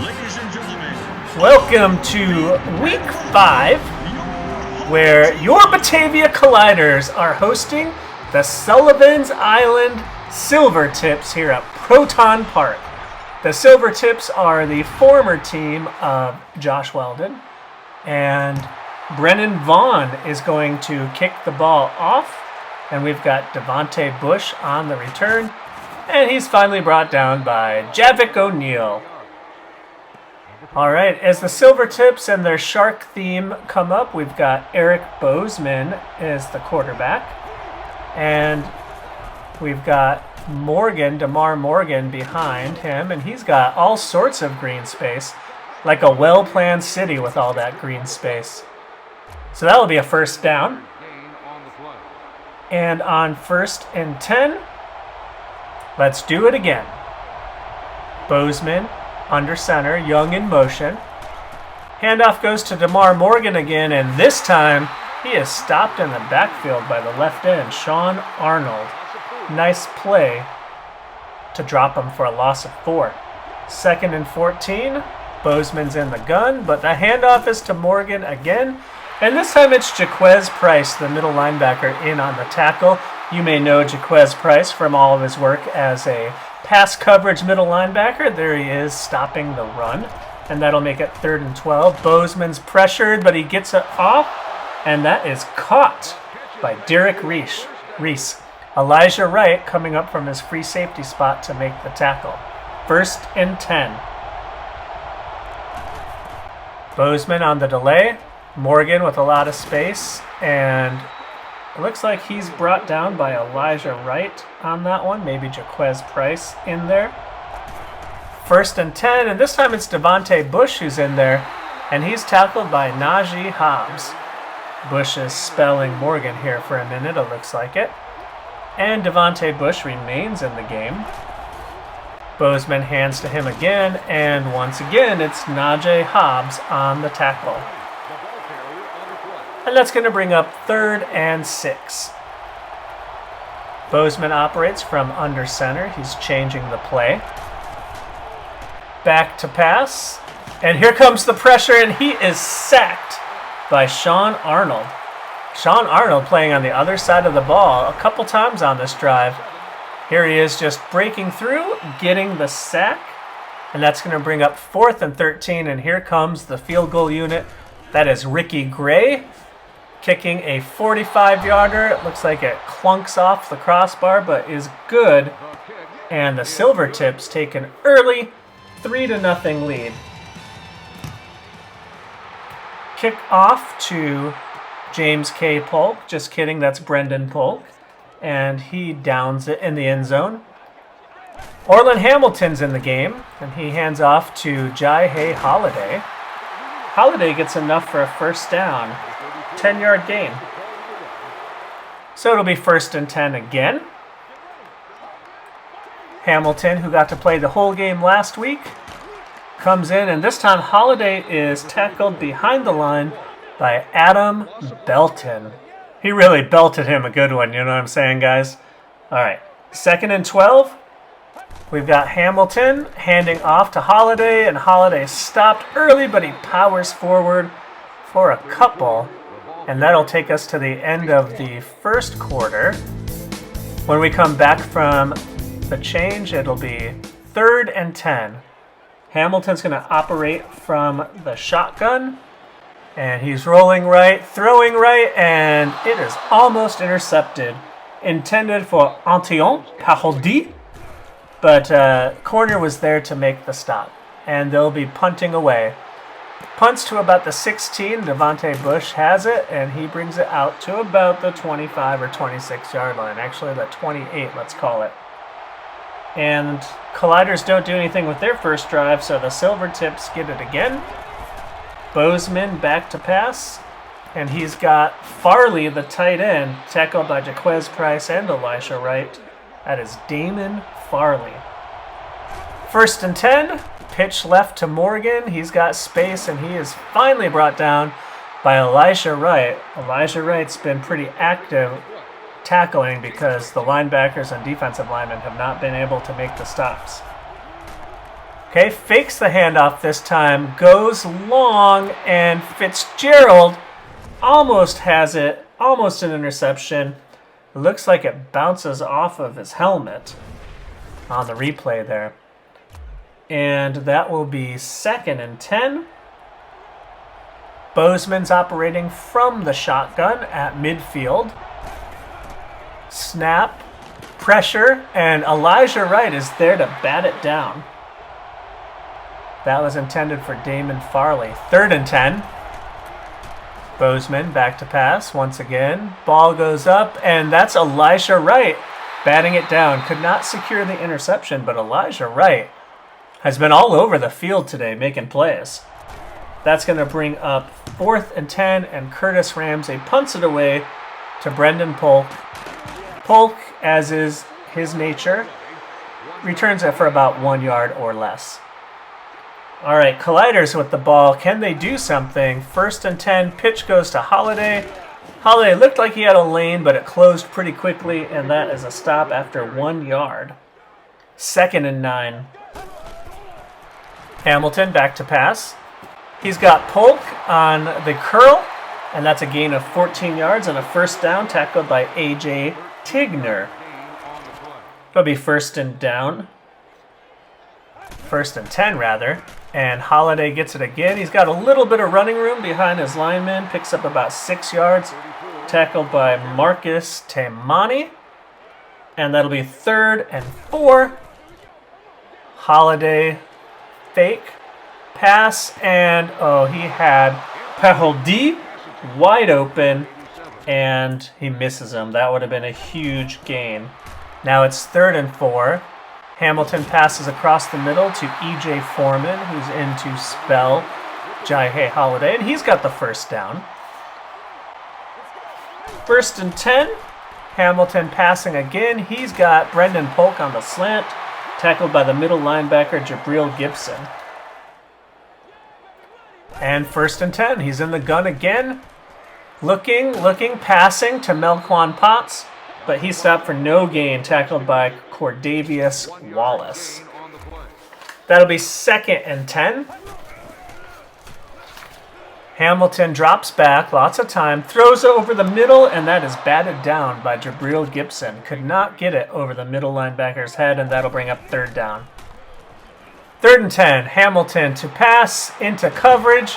Ladies and gentlemen, Welcome to Week 5, where your Batavia Colliders are hosting the Sullivan's Island Silvertips here at Proton Park. The Silvertips are the former team of Josh Weldon, and Brennan Vaughn is going to kick the ball off, and we've got Devontae Bush on the return, and he's finally brought down by Javik O'Neal. All right, as the Silvertips and their shark theme come up, we've got Eric Bozeman as the quarterback, and we've got DeMar Morgan behind him, and he's got all sorts of green space, like a well-planned city with all that green space. So that will be a first down. And on 1st and 10, let's do it again. Bozeman under center, Young in motion. Handoff goes to DeMar Morgan again, and this time he is stopped in the backfield by the left end, Sean Arnold. Nice play to drop him for a loss of 4. 2nd and 14, Bozeman's in the gun, but the handoff is to Morgan again, and this time it's Jaquez Price, the middle linebacker, in on the tackle. You may know Jaquez Price from all of his work as a pass coverage middle linebacker. There he is stopping the run, and that'll make it 3rd and 12. Bozeman's pressured, but he gets it off, and that is caught by Derek Reese. Elijah Wright coming up from his free safety spot to make the tackle. 1st and 10. Bozeman on the delay. Morgan with a lot of space, and it looks like he's brought down by Elijah Wright on that one. Maybe Jaquez Price in there. 1st and 10, and this time it's Devontae Bush who's in there, and he's tackled by Najee Hobbs. Bush is spelling Morgan here for a minute, it looks like it. And Devontae Bush remains in the game. Bozeman hands to him again, and once again it's Najee Hobbs on the tackle. And that's going to bring up 3rd and 6. Bozeman operates from under center. He's changing the play. Back to pass. And here comes the pressure, and he is sacked by Sean Arnold. Sean Arnold playing on the other side of the ball a couple times on this drive. Here he is just breaking through, getting the sack. And that's going to bring up 4th and 13. And here comes the field goal unit. That is Ricky Gray kicking a 45-yarder. It looks like it clunks off the crossbar, but is good. And the Silvertips take an early 3-0 lead. Kick off to James K. Polk. Just kidding, that's Brendan Polk. And he downs it in the end zone. Orlan Hamilton's in the game, and he hands off to Jai Holiday. Holiday gets enough for a first down. 10-yard gain. So it'll be 1st and 10 again. Hamilton, who got to play the whole game last week, comes in, and this time Holiday is tackled behind the line by Adam Belton. He really belted him a good one, you know what I'm saying, guys? All right, 2nd and 12. We've got Hamilton handing off to Holiday, and Holiday stopped early, but he powers forward for a couple, and that'll take us to the end of the first quarter. When we come back from the change, it'll be 3rd and 10. Hamilton's going to operate from the shotgun, and he's rolling right, throwing right, and it is almost intercepted. Intended for Antillon Parodie, but corner was there to make the stop, and they'll be punting away. Punts to about the 16. Devontae Bush has it, and he brings it out to about the 25 or 26-yard line. Actually, the 28, let's call it. And Colliders don't do anything with their first drive, so the Silvertips get it again. Bozeman back to pass, and he's got Farley, the tight end, tackled by Jaquez Price and Elisha Wright. That is Damon Farley. 1st and 10. Pitch left to Morgan. He's got space, and he is finally brought down by Elijah Wright. Elijah Wright's been pretty active tackling because the linebackers and defensive linemen have not been able to make the stops. Okay, fakes the handoff this time, goes long, and Fitzgerald almost has it, almost an interception. It looks like it bounces off of his helmet on the replay there. And that will be 2nd and 10. Bozeman's operating from the shotgun at midfield. Snap, pressure, and Elijah Wright is there to bat it down. That was intended for Damon Farley. 3rd and 10. Bozeman back to pass once again. Ball goes up, and that's Elijah Wright batting it down. Could not secure the interception, but Elijah Wright has been all over the field today making plays. That's going to bring up 4th and 10, and Curtis Ramsey punts it away to Brendan Polk. Polk, as is his nature, returns it for about 1 yard or less. All right, Colliders with the ball. Can they do something? 1st and 10, pitch goes to Holiday. Holiday looked like he had a lane, but it closed pretty quickly, and that is a stop after 1 yard. 2nd and 9. Hamilton back to pass. He's got Polk on the curl, and that's a gain of 14 yards and a first down tackled by A.J. Tigner. It'll be 1st and down. 1st and 10, rather. And Holiday gets it again. He's got a little bit of running room behind his lineman. Picks up about 6 yards. Tackled by Marcus Taimani. And that'll be 3rd and 4. Holiday fake. Pass. And, he had Paholdi wide open. And he misses him. That would have been a huge gain. Now it's 3rd and 4. Hamilton passes across the middle to E.J. Foreman, who's in to spell Jai Holiday, and he's got the first down. 1st and 10. Hamilton passing again. He's got Brendan Polk on the slant, tackled by the middle linebacker, Jabril Gibson. And 1st and 10. He's in the gun again. Looking, passing to Melquan Potts. But he stopped for no gain, tackled by Cordavius Wallace. That'll be 2nd and 10. Hamilton drops back, lots of time, throws over the middle, and that is batted down by Jabril Gibson. Could not get it over the middle linebacker's head, and that'll bring up 3rd down. 3rd and 10, Hamilton to pass into coverage,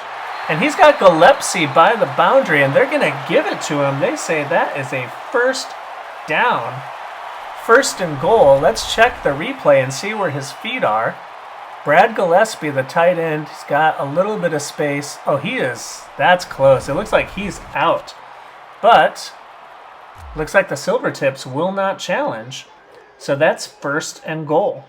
and he's got Gillespie by the boundary, and they're going to give it to him. They say that is a first down. 1st and goal. Let's check the replay and see where his feet are. Brad Gillespie, the tight end, he's got a little bit of space. Oh, he is. That's close. It looks like he's out. But looks like the Silvertips will not challenge. So that's 1st and goal.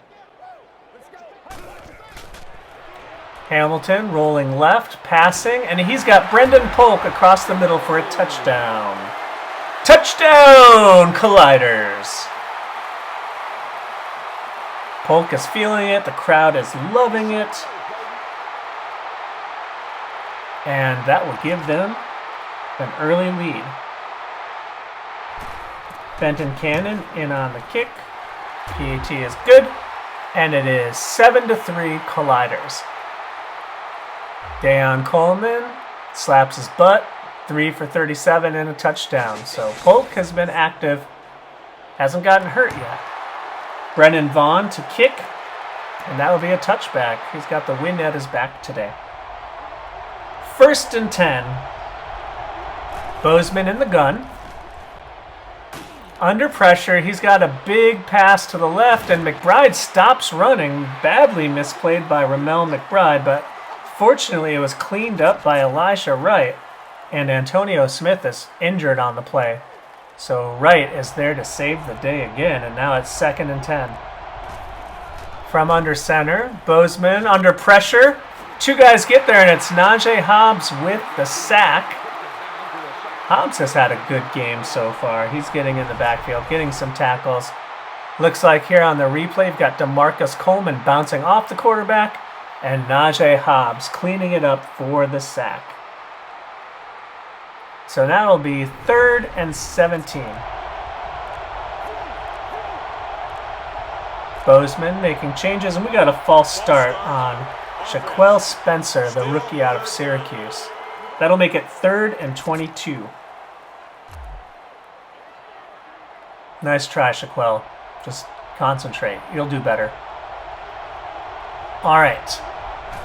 Hamilton rolling left, passing, and he's got Brendan Polk across the middle for a touchdown. Touchdown, Colliders! Polk is feeling it. The crowd is loving it. And that will give them an early lead. Benton Cannon in on the kick. PAT is good. And it is 7-3 Colliders. Dayon Coleman slaps his butt. 3 for 37 and a touchdown. So Polk has been active. Hasn't gotten hurt yet. Brennan Vaughn to kick. And that will be a touchback. He's got the wind at his back today. 1st and 10. Bozeman in the gun. Under pressure. He's got a big pass to the left. And McBride stops running. Badly misplayed by Ramel McBride. But fortunately it was cleaned up by Elisha Wright. And Antonio Smith is injured on the play. So Wright is there to save the day again. And now it's 2nd and 10. From under center, Bozeman under pressure. 2 guys get there, and it's Najee Hobbs with the sack. Hobbs has had a good game so far. He's getting in the backfield, getting some tackles. Looks like here on the replay, we've got DeMarcus Coleman bouncing off the quarterback, and Najee Hobbs cleaning it up for the sack. So that'll be 3rd and 17. Bozeman making changes, and we got a false start on Shaquille Spencer, the rookie out of Syracuse. That'll make it 3rd and 22. Nice try, Shaquille. Just concentrate. You'll do better. All right.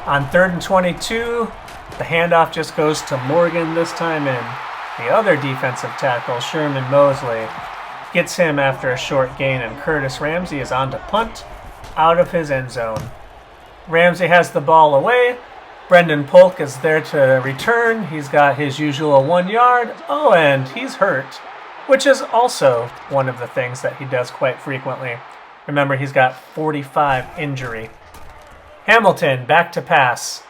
On 3rd and 22, the handoff just goes to Morgan this time, and the other defensive tackle, Sherman Mosley, gets him after a short gain, and Curtis Ramsey is on to punt out of his end zone. Ramsey has the ball away. Brendan Polk is there to return. He's got his usual 1 yard. Oh, and he's hurt, which is also one of the things that he does quite frequently. Remember, he's got 45 injury. Hamilton back to pass.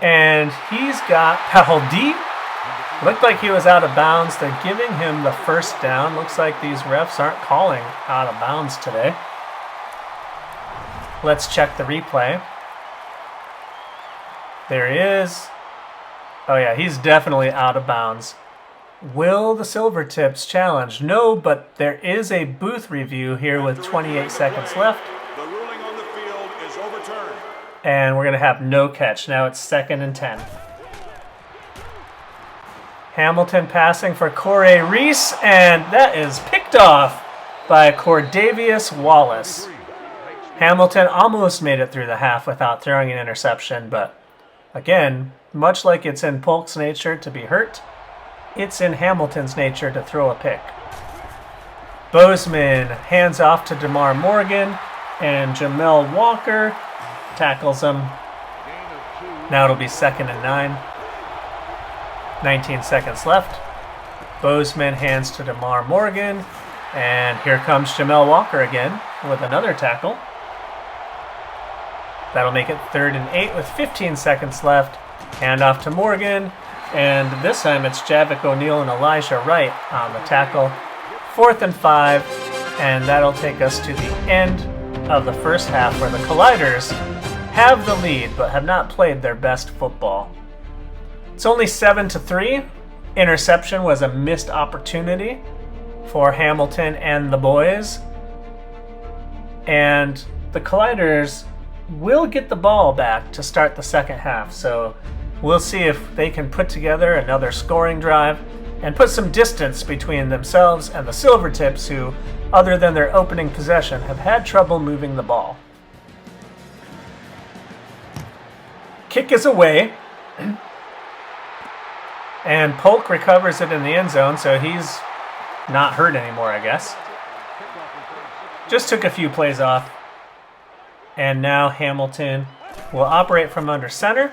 And he's got Pahaldi. Looked like he was out of bounds. They're giving him the first down. Looks like these refs aren't calling out of bounds today. Let's check the replay. There he is. Oh yeah, he's definitely out of bounds. Will the Silvertips challenge? No, but there is a booth review here with 28 seconds left. The ruling on the field is overturned. And we're going to have no catch. Now it's 2nd and 10. Hamilton passing for Corey Reese, and that is picked off by Cordavius Wallace. Hamilton almost made it through the half without throwing an interception, but again, much like it's in Polk's nature to be hurt, it's in Hamilton's nature to throw a pick. Bozeman hands off to DeMar Morgan, and Jamel Walker tackles him. Now it'll be 2nd and 9. 19 seconds left. Bozeman hands to DeMar Morgan, and here comes Jamel Walker again with another tackle. That'll make it 3rd and 8 with 15 seconds left. Hand off to Morgan, and this time it's Javik O'Neal and Elijah Wright on the tackle. 4th and 5, and that'll take us to the end of the first half, where the Colliders have the lead but have not played their best football. It's only 7-3. Interception was a missed opportunity for Hamilton and the boys. And the Colliders will get the ball back to start the second half. So we'll see if they can put together another scoring drive and put some distance between themselves and the Silvertips, who, other than their opening possession, have had trouble moving the ball. Kick is away. And Polk recovers it in the end zone, so he's not hurt anymore, I guess. Just took a few plays off. And now Hamilton will operate from under center.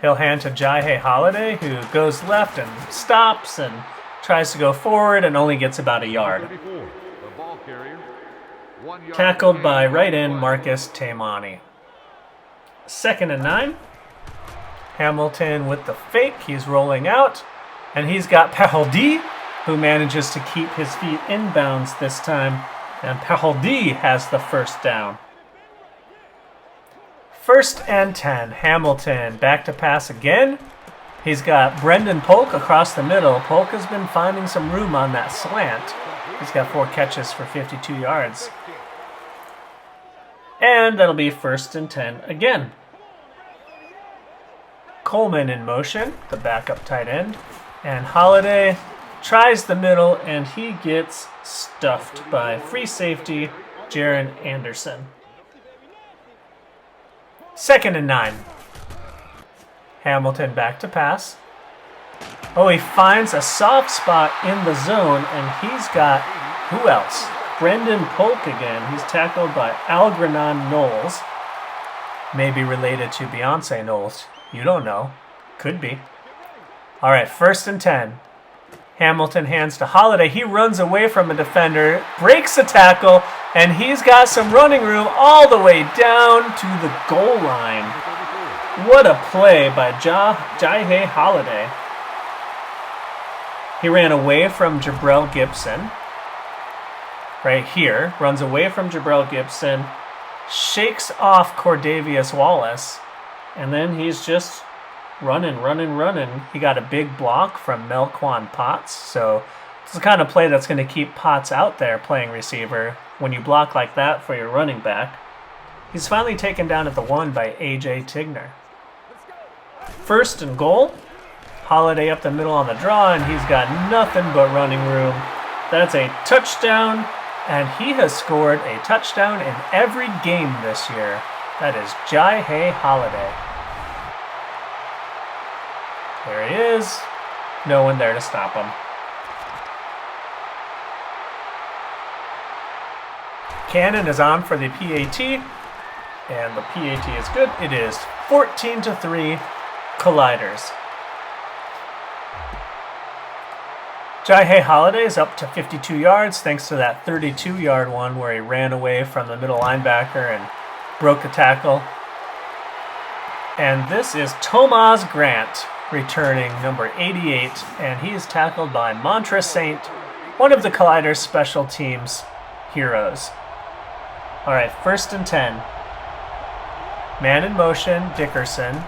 He'll hand to Jaihe Holiday, who goes left and stops and tries to go forward and only gets about a yard. Tackled by right end Marcus Taimani. 2nd and 9. Hamilton with the fake. He's rolling out. And he's got Pahaldi, who manages to keep his feet inbounds this time. And Pahaldi has the first down. 1st and 10. Hamilton back to pass again. He's got Brendan Polk across the middle. Polk has been finding some room on that slant. He's got 4 catches for 52 yards. And that'll be 1st and 10 again. Coleman in motion, the backup tight end. And Holiday tries the middle, and he gets stuffed by free safety Jaron Anderson. 2nd and 9. Hamilton back to pass. Oh, he finds a soft spot in the zone, and he's got, who else? Brendan Polk again. He's tackled by Algernon Knowles. Maybe related to Beyonce Knowles. You don't know. Could be. All right, 1st and 10. Hamilton hands to Holiday. He runs away from a defender, breaks a tackle, and he's got some running room all the way down to the goal line. What a play by Jaihe Holiday. He ran away from Jabril Gibson. Right here. Runs away from Jabril Gibson. Shakes off Cordavius Wallace. And then he's just running. He got a big block from Melquan Potts. So it's the kind of play that's going to keep Potts out there playing receiver. when you block like that for your running back. He's finally taken down at the 1 by A.J. Tigner. 1st and goal. Holiday up the middle on the draw, and he's got nothing but running room. That's a touchdown, and he has scored a touchdown in every game this year. That is Jai Holiday. There he is. No one there to stop him. Cannon is on for the PAT, and the PAT is good. It is 14-3 Colliders. Jai Holiday is up to 52 yards thanks to that 32-yard one where he ran away from the middle linebacker and broke a tackle. And this is Tomas Grant returning, number 88, and he is tackled by Montre Saint, one of the Colliders special teams heroes. All right, 1st and 10. Man in motion, Dickerson.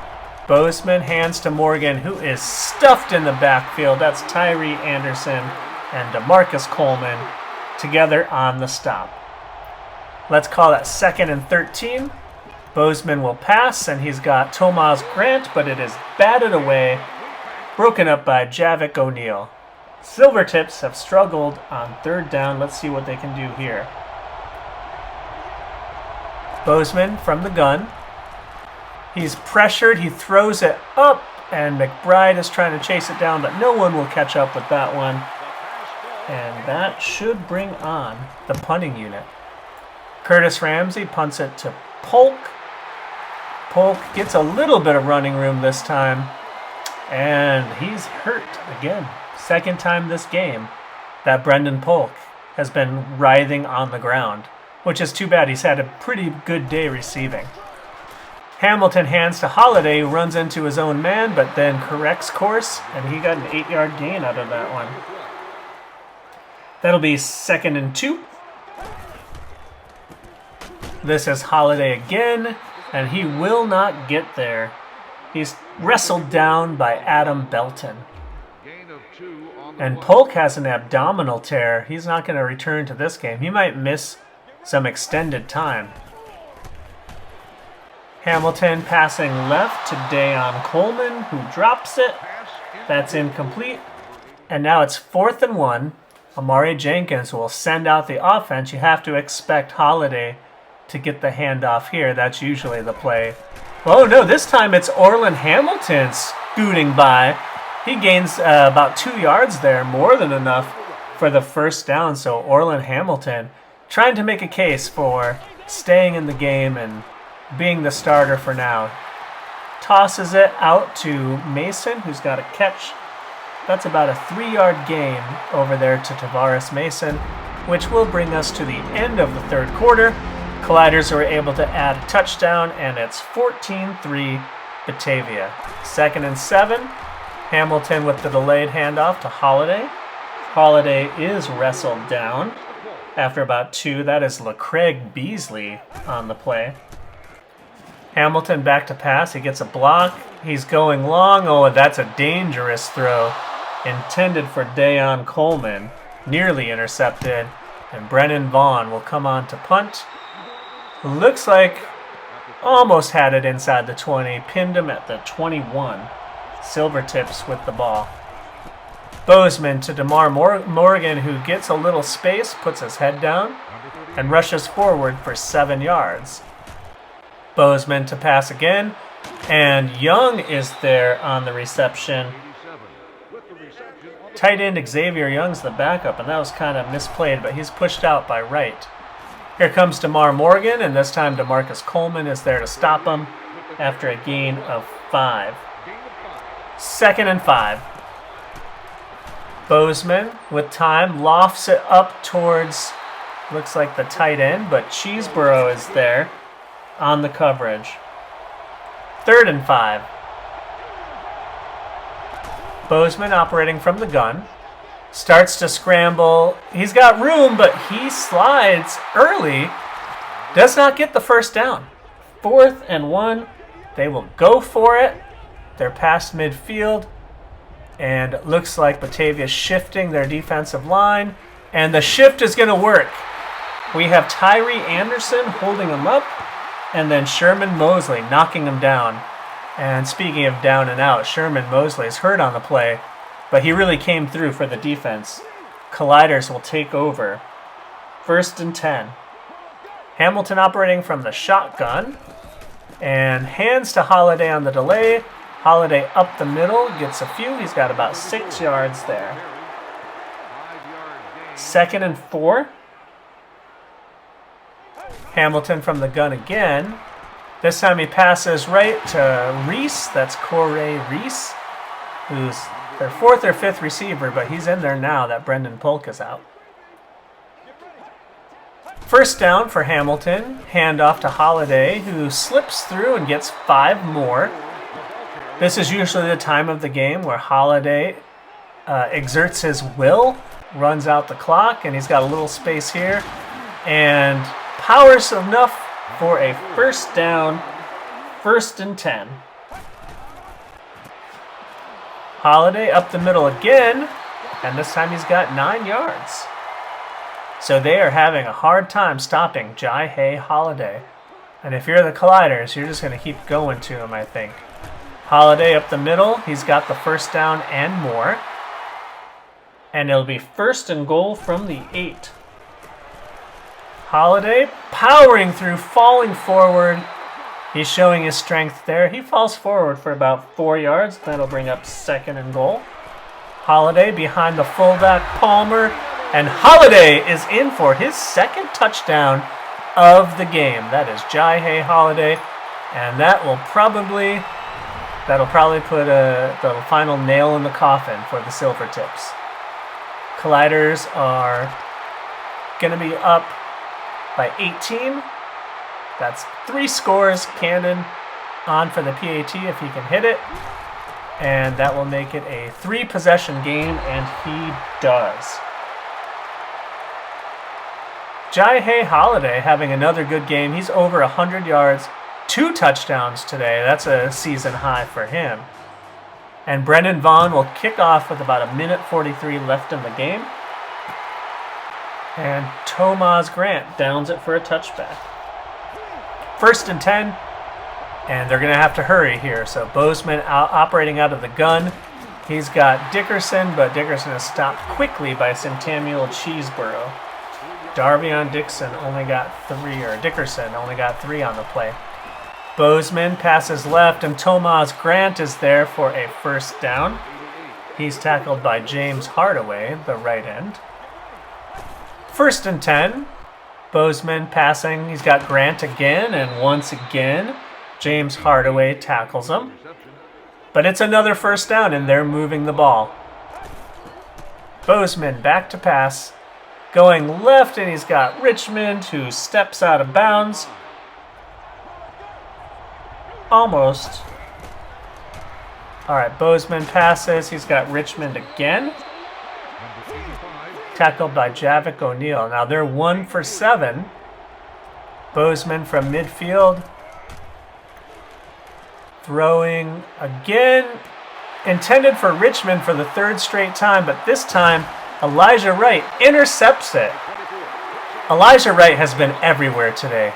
Bozeman hands to Morgan, who is stuffed in the backfield. That's Tyree Anderson and DeMarcus Coleman together on the stop. Let's call that 2nd and 13. Bozeman will pass, and he's got Tomas Grant, but it is batted away, broken up by Javik O'Neal. Silvertips have struggled on 3rd down. Let's see what they can do here. Bozeman from the gun. He's pressured, he throws it up, and McBride is trying to chase it down, but no one will catch up with that one. And that should bring on the punting unit. Curtis Ramsey punts it to Polk. Polk gets a little bit of running room this time, and he's hurt again. 2nd time this game that Brendan Polk has been writhing on the ground, which is too bad. He's had a pretty good day receiving. Hamilton hands to Holiday, who runs into his own man, but then corrects course, and he got an 8-yard gain out of that one. That'll be 2nd and 2. This is Holiday again, and he will not get there. He's wrestled down by Adam Belton. And Polk has an abdominal tear. He's not going to return to this game. He might miss some extended time. Hamilton passing left to Dayon Coleman, who drops it. That's incomplete. And now it's 4th and 1. Amari Jenkins will send out the offense. You have to expect Holiday to get the handoff here. That's usually the play. Oh no, this time it's Orlan Hamilton scooting by. He gains about 2 yards there, more than enough for the 1st down. So Orlan Hamilton trying to make a case for staying in the game and being the starter for now. Tosses it out to Mason, who's got a catch. That's about a 3-yard gain over there to Tavares Mason, which will bring us to the end of the 3rd quarter. Colliders were able to add a touchdown, and it's 14-3 Batavia. 2nd and 7. Hamilton with the delayed handoff to Holiday. Holiday is wrestled down after about 2. That is LaCraig Beasley on the play. Hamilton back to pass. He gets a block. He's going long. Oh, that's a dangerous throw intended for Dayon Coleman. Nearly intercepted. And Brennan Vaughn will come on to punt. Looks like almost had it inside the 20. Pinned him at the 21. Silvertips with the ball. Bozeman to DeMar Morgan, who gets a little space, puts his head down, and rushes forward for 7 yards. Bozeman to pass again, and Young is there on the reception. Tight end Xavier Young's the backup, and that was kind of misplayed, but he's pushed out by Wright. Here comes DeMar Morgan, and this time DeMarcus Coleman is there to stop him after a gain of 5. 2nd and 5. Bozeman with time lofts it up towards, looks like the tight end, but Cheeseborough is there on the coverage. 3rd and 5. Bozeman operating from the gun. Starts to scramble. He's got room, but he slides early. Does not get the 1st down. 4th and 1. They will go for it. They're past midfield. And it looks like Batavia's shifting their defensive line. And the shift is going to work. We have Tyree Anderson holding him up, and then Sherman Mosley knocking him down. And speaking of down and out, Sherman Mosley is hurt on the play, but he really came through for the defense. Colliders will take over. 1st and 10. Hamilton operating from the shotgun. And hands to Holiday on the delay. Holiday up the middle, gets a few. He's got about 6 yards there. 2nd and 4. Hamilton from the gun again. This time he passes right to Reese. That's Corey Reese, who's their 4th or 5th receiver, but he's in there now that Brendan Polk is out. 1st down for Hamilton. Hand off to Holiday, who slips through and gets 5 more. This is usually the time of the game where Holiday exerts his will, runs out the clock, and he's got a little space here, and powers enough for a 1st down, 1st and 10. Holiday up the middle again, and this time he's got 9 yards. So they are having a hard time stopping Jai Holiday. And if you're the Colliders, you're just going to keep going to him, I think. Holiday up the middle, he's got the 1st down and more. And it'll be 1st and goal from the 8. Holiday powering through, falling forward. He's showing his strength there. He falls forward for about 4 yards. That'll bring up 2nd and goal. Holiday behind the fullback, Palmer. And Holiday is in for his 2nd touchdown of the game. That is Jai Holiday. And that'll probably put the final nail in the coffin for the Silvertips. Colliders are going to be up by 18. That's 3 scores. Cannon on for the PAT if he can hit it. And that will make it a 3-possession game, and he does. Jai Holiday having another good game. He's over 100 yards, 2 touchdowns today. That's a season high for him. And Brendan Vaughn will kick off with about 1:43 left in the game. And Tomas Grant downs it for a touchback. 1st and 10. And they're going to have to hurry here. So Bozeman operating out of the gun. He's got Dickerson, but Dickerson is stopped quickly by Centennial Cheeseboro. Dickerson only got 3 on the play. Bozeman passes left, and Tomas Grant is there for a 1st down. He's tackled by James Hardaway, the right end. 1st and 10. Bozeman passing. He's got Grant again, and once again, James Hardaway tackles him. But it's another 1st down, and they're moving the ball. Bozeman back to pass. Going left, and he's got Richmond, who steps out of bounds. Almost. All right, Bozeman passes. He's got Richmond again. Tackled by Javik O'Neal. Now they're 1 for 7. Bozeman from midfield. Throwing again. Intended for Richmond for the 3rd straight time, but this time Elijah Wright intercepts it. Elijah Wright has been everywhere today.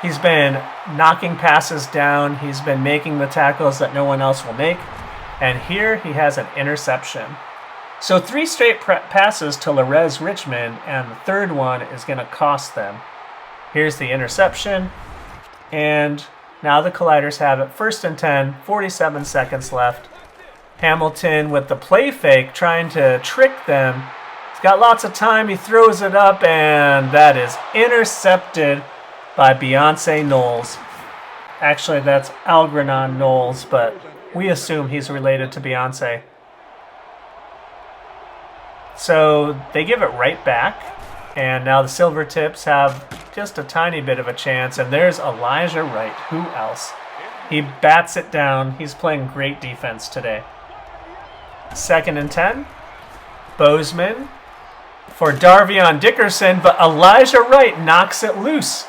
He's been knocking passes down. He's been making the tackles that no one else will make. And here he has an interception. So 3 straight passes to Larez Richmond, and the 3rd one is going to cost them. Here's the interception. And now the Colliders have it. 1st and 10, 47 seconds left. Hamilton with the play fake, trying to trick them. He's got lots of time. He throws it up, and that is intercepted by Beyonce Knowles. Actually, that's Algernon Knowles, but we assume he's related to Beyonce. So they give it right back, and now the Silvertips have just a tiny bit of a chance, and there's Elijah Wright. Who else? He bats it down. He's playing great defense today. 2nd and 10. Bozeman for Darvion Dickerson, but Elijah Wright knocks it loose.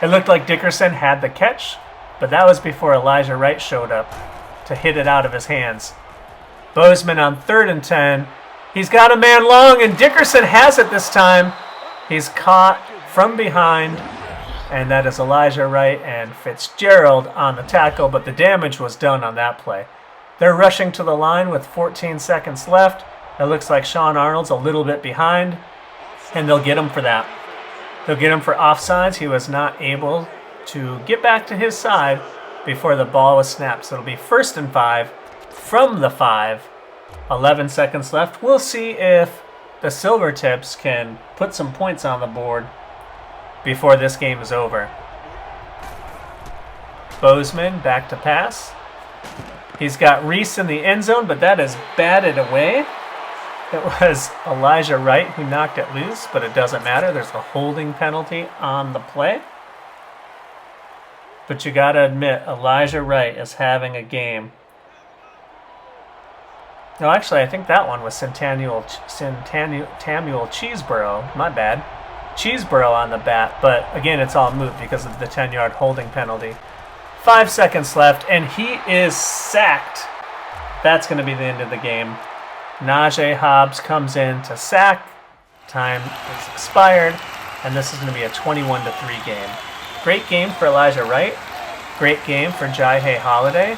It looked like Dickerson had the catch, but that was before Elijah Wright showed up to hit it out of his hands. Bozeman on 3rd and 10. He's got a man long, and Dickerson has it this time. He's caught from behind, and that is Elijah Wright and Fitzgerald on the tackle, but the damage was done on that play. They're rushing to the line with 14 seconds left. It looks like Sean Arnold's a little bit behind, and they'll get him for that. They'll get him for offsides. He was not able to get back to his side before the ball was snapped. So it'll be 1st and 5 from the 5. 11 seconds left. We'll see if the Silvertips can put some points on the board before this game is over. Bozeman back to pass. He's got Reese in the end zone, but that is batted away. It was Elijah Wright who knocked it loose, but it doesn't matter. There's a holding penalty on the play. But you got to admit, Elijah Wright is having a game. No, actually, I think that one was Centennial Cheeseborough. My bad. Cheeseborough on the bat, but again, it's all moot because of the 10-yard holding penalty. 5 seconds left, and he is sacked. That's going to be the end of the game. Najee Hobbs comes in to sack. Time is expired, and this is going to be a 21-3 game. Great game for Elijah Wright. Great game for Jai Holiday.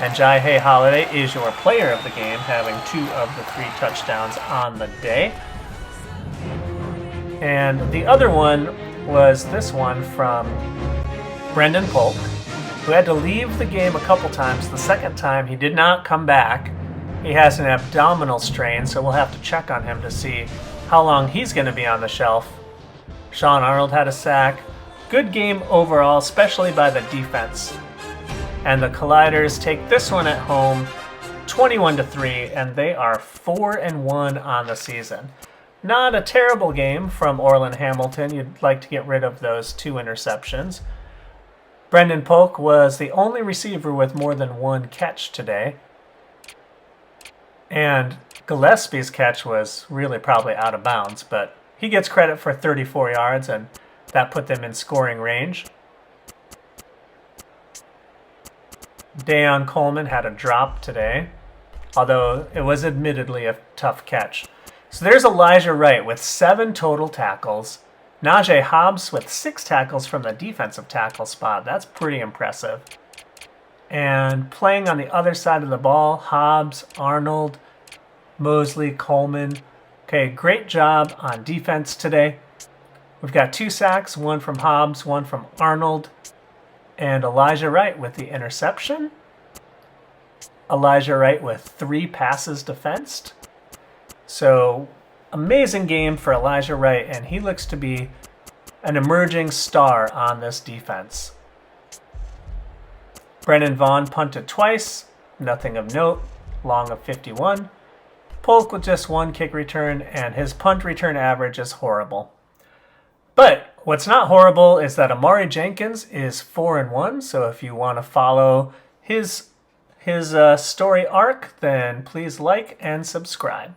And Jai Holiday is your player of the game, having 2 of the 3 touchdowns on the day. And the other one was this one from Brendan Polk, who had to leave the game a couple times. The second time, he did not come back. He has an abdominal strain, so we'll have to check on him to see how long he's going to be on the shelf. Sean Arnold had a sack. Good game overall, especially by the defense. And the Colliders take this one at home, 21-3, and they are 4-1 on the season. Not a terrible game from Orlan Hamilton. You'd like to get rid of those 2 interceptions. Brendan Polk was the only receiver with more than 1 catch today. And Gillespie's catch was really probably out of bounds, but he gets credit for 34 yards, and that put them in scoring range. Deion Coleman had a drop today, although it was admittedly a tough catch. So there's Elijah Wright with 7 total tackles. Najee Hobbs with 6 tackles from the defensive tackle spot. That's pretty impressive. And playing on the other side of the ball, Hobbs, Arnold, Mosley, Coleman. Okay, great job on defense today. We've got 2 sacks, 1 from Hobbs, 1 from Arnold, and Elijah Wright with the interception. Elijah Wright with 3 passes defensed. So, amazing game for Elijah Wright, and he looks to be an emerging star on this defense. Brennan Vaughn punted twice, nothing of note, long of 51. Polk with just 1 kick return, and his punt return average is horrible. But what's not horrible is that Amari Jenkins is 4-1, so if you want to follow his story arc, then please like and subscribe.